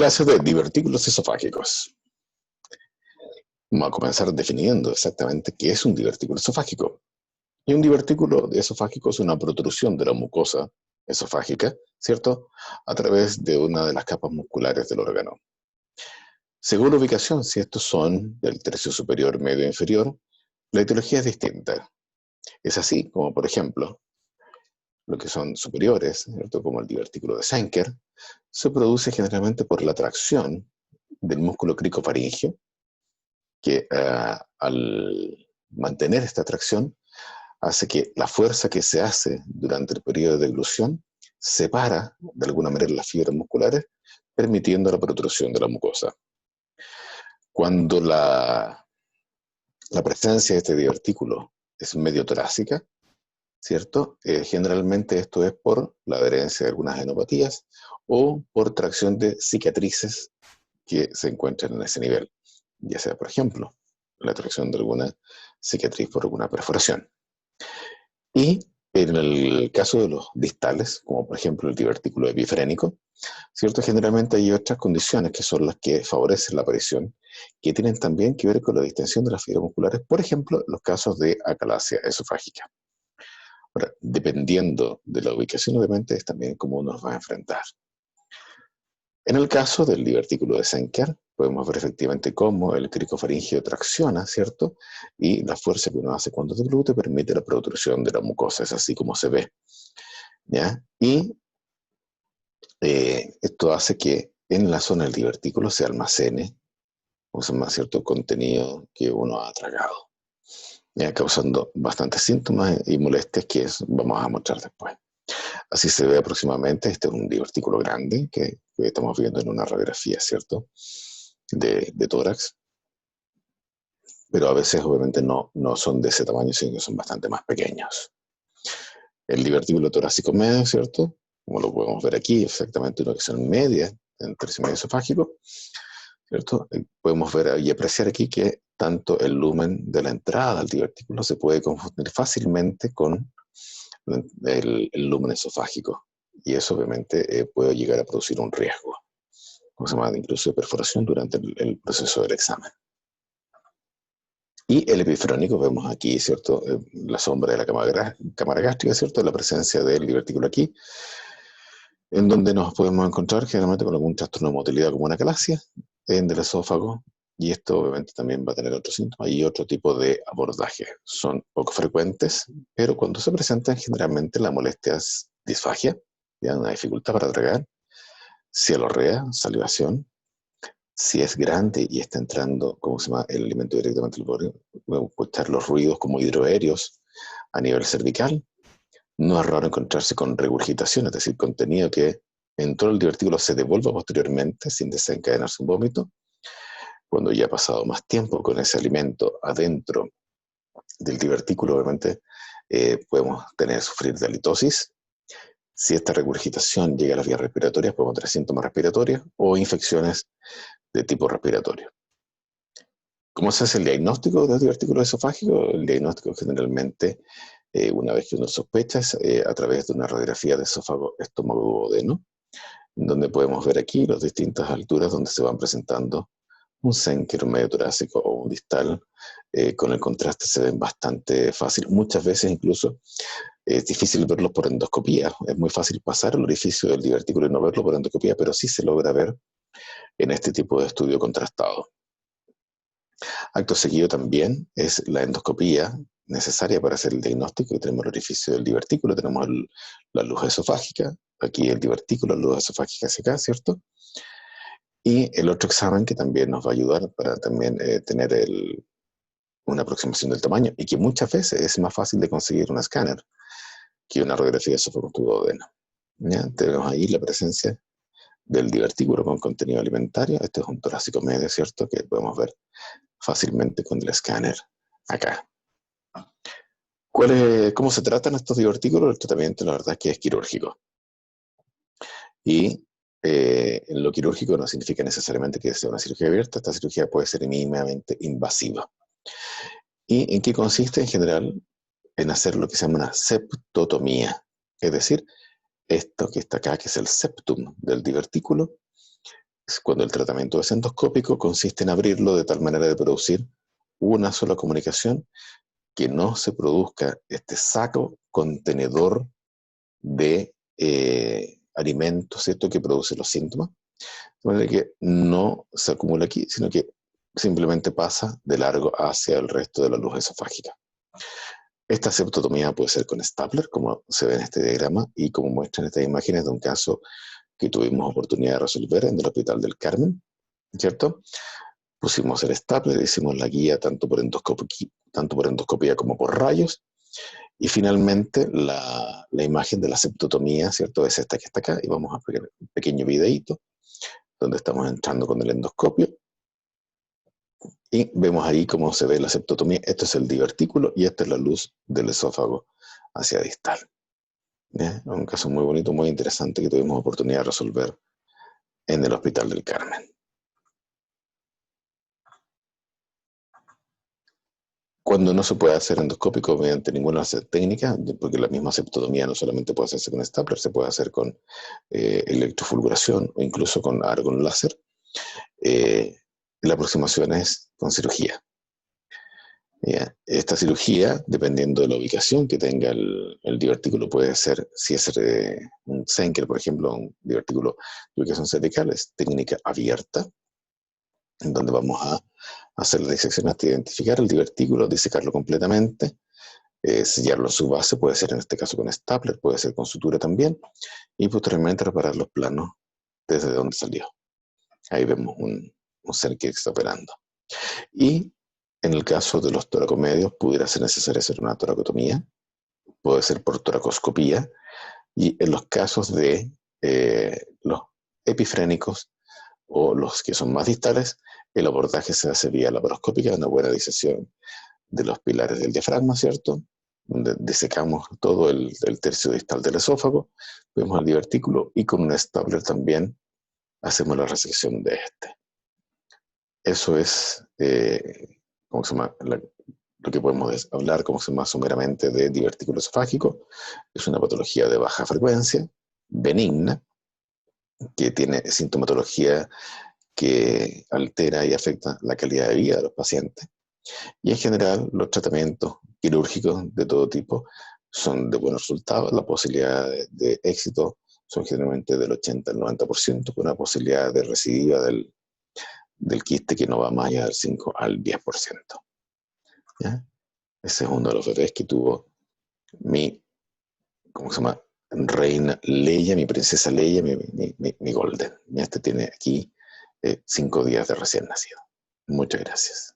Clase de divertículos esofágicos. Vamos a comenzar definiendo exactamente qué es un divertículo esofágico. Y un divertículo esofágico es una protrusión de la mucosa esofágica, ¿cierto?, a través de una de las capas musculares del órgano. Según la ubicación, si estos son del tercio superior, medio e inferior, la etiología es distinta. Es así como, por ejemplo, lo que son superiores, ¿cierto?, como el divertículo de Senker, se produce generalmente por la tracción del músculo cricofaríngeo, que al mantener esta tracción hace que la fuerza que se hace durante el periodo de deglución separa de alguna manera las fibras musculares, permitiendo la protrusión de la mucosa. Cuando la presencia de este divertículo es medio torácica, ¿cierto? Generalmente esto es por la adherencia de algunas enopatías o por tracción de cicatrices que se encuentran en ese nivel, ya sea, por ejemplo, la tracción de alguna cicatriz por alguna perforación. Y en el caso de los distales, como por ejemplo el divertículo epifrénico, ¿cierto? Generalmente hay otras condiciones que son las que favorecen la aparición, que tienen también que ver con la distensión de las fibras musculares, por ejemplo, los casos de acalasia esofágica. Ahora, dependiendo de la ubicación, obviamente, es también cómo uno nos va a enfrentar. En el caso del divertículo de Senker, podemos ver efectivamente cómo el cricofaríngeo tracciona, ¿cierto? Y la fuerza que uno hace cuando deglute permite la protrusión de la mucosa, es así como se ve, ¿ya? Y esto hace que en la zona del divertículo se almacene, o sea, más cierto contenido que uno ha tragado, ¿ya? Causando bastantes síntomas y molestias que vamos a mostrar después. Así se ve aproximadamente. Este es un divertículo grande que estamos viendo en una radiografía, ¿cierto?, de tórax. Pero a veces obviamente no son de ese tamaño, sino que son bastante más pequeños. El divertículo torácico medio, ¿cierto?, como lo podemos ver aquí, exactamente una sección media en el tercio medio esofágico, ¿cierto? Podemos ver y apreciar aquí que tanto el lumen de la entrada al divertículo se puede confundir fácilmente con el lumen esofágico, y eso obviamente puede llegar a producir un riesgo, como se llama, incluso de perforación durante el proceso del examen. Y el epifrónico, vemos aquí, ¿cierto?, la sombra de la cámara gástrica, ¿cierto?, la presencia del divertículo aquí, en donde nos podemos encontrar generalmente con algún trastorno de motilidad como una acalasia del esófago, y esto obviamente también va a tener otros síntomas y otro tipo de abordaje. Son poco frecuentes, pero cuando se presentan generalmente la molestia es disfagia, ¿ya?, una dificultad para tragar, cialorrea, salivación. Si es grande y está entrando, ¿cómo se llama?, el alimento directamente al borde, podemos escuchar los ruidos como hidroaéreos a nivel cervical. No es raro encontrarse con regurgitación, es decir, contenido que entró el divertículo se devuelva posteriormente sin desencadenarse un vómito. Cuando ya ha pasado más tiempo con ese alimento adentro del divertículo, obviamente podemos sufrir de halitosis. Si esta regurgitación llega a las vías respiratorias, podemos tener síntomas respiratorios o infecciones de tipo respiratorio. ¿Cómo se hace el diagnóstico de divertículo esofágico? El diagnóstico generalmente, una vez que uno sospecha, es a través de una radiografía de esófago, estómago, duodeno, donde podemos ver aquí las distintas alturas donde se van presentando un Senker, un medio torácico o un distal. Con el contraste se ven bastante fácil. Muchas veces incluso es difícil verlos por endoscopía. Es muy fácil pasar el orificio del divertículo y no verlo por endoscopía, pero sí se logra ver en este tipo de estudio contrastado. Acto seguido también es la endoscopía necesaria para hacer el diagnóstico. Tenemos el orificio del divertículo, tenemos la luz esofágica, aquí el divertículo, la luz esofágica hacia acá, ¿cierto? Y el otro examen que también nos va a ayudar para también tener una aproximación del tamaño, y que muchas veces es más fácil de conseguir un escáner que una radiografía de esófago duodeno. ¿Ya? Tenemos ahí la presencia del divertículo con contenido alimentario. Este es un torácico medio, ¿cierto?, que podemos ver fácilmente con el escáner acá. ¿Cómo se tratan estos divertículos? El tratamiento, la verdad, es que es quirúrgico. Y en lo quirúrgico no significa necesariamente que sea una cirugía abierta. Esta cirugía puede ser mínimamente invasiva. ¿Y en qué consiste? En general, en hacer lo que se llama una septotomía. Es decir, esto que está acá, que es el septum del divertículo, cuando el tratamiento es endoscópico, consiste en abrirlo de tal manera de producir una sola comunicación, que no se produzca este saco contenedor de alimentos, ¿cierto?, que produce los síntomas, de manera que no se acumula aquí, sino que simplemente pasa de largo hacia el resto de la luz esofágica. Esta septotomía puede ser con stapler, como se ve en este diagrama y como muestran estas imágenes de un caso que tuvimos oportunidad de resolver en el Hospital del Carmen, ¿cierto? Pusimos el stapler, hicimos la guía tanto por endoscopía como por rayos, y finalmente la imagen de la septotomía, ¿cierto? Es esta que está acá, y vamos a ver un pequeño videíto donde estamos entrando con el endoscopio, y vemos ahí cómo se ve la septotomía. Este es el divertículo y esta es la luz del esófago hacia distal. ¿Ya? Un caso muy bonito, muy interesante que tuvimos oportunidad de resolver en el Hospital del Carmen. Cuando no se puede hacer endoscópico mediante ninguna técnica, porque la misma septotomía no solamente puede hacerse con stapler, se puede hacer con electrofulguración o incluso con argón láser, la aproximación es con cirugía. ¿Ya? Esta cirugía, dependiendo de la ubicación que tenga el divertículo, puede ser, si es un Zenker, por ejemplo, un divertículo de ubicación cervical, es técnica abierta, en donde vamos a hacer la disección hasta identificar el divertículo, disecarlo completamente, sellarlo en su base, puede ser en este caso con stapler, puede ser con sutura también, y posteriormente reparar los planos desde donde salió. Ahí vemos un ser que está operando. Y en el caso de los toracomedios, pudiera ser necesario hacer una toracotomía, puede ser por toracoscopía, y en los casos de los epifrénicos o los que son más distales, el abordaje se hace vía laparoscópica, una buena disección de los pilares del diafragma, ¿cierto? Donde disecamos todo el tercio distal del esófago, vemos el divertículo y con un stapler también hacemos la resección de este. Eso es, ¿cómo se llama? Lo que podemos hablar, como se llama someramente, de divertículo esofágico. Es una patología de baja frecuencia, benigna, que tiene sintomatología que altera y afecta la calidad de vida de los pacientes. Y en general, los tratamientos quirúrgicos de todo tipo son de buenos resultados. La posibilidad de éxito son generalmente del 80 al 90%, con una posibilidad de recidiva del quiste que no va más allá del 5 al 10%. ¿Ya? Ese es uno de los bebés que tuvo mi, ¿cómo se llama? Reina Leia, mi princesa Leia, mi Golden. Este tiene aquí 5 días de recién nacido. Muchas gracias.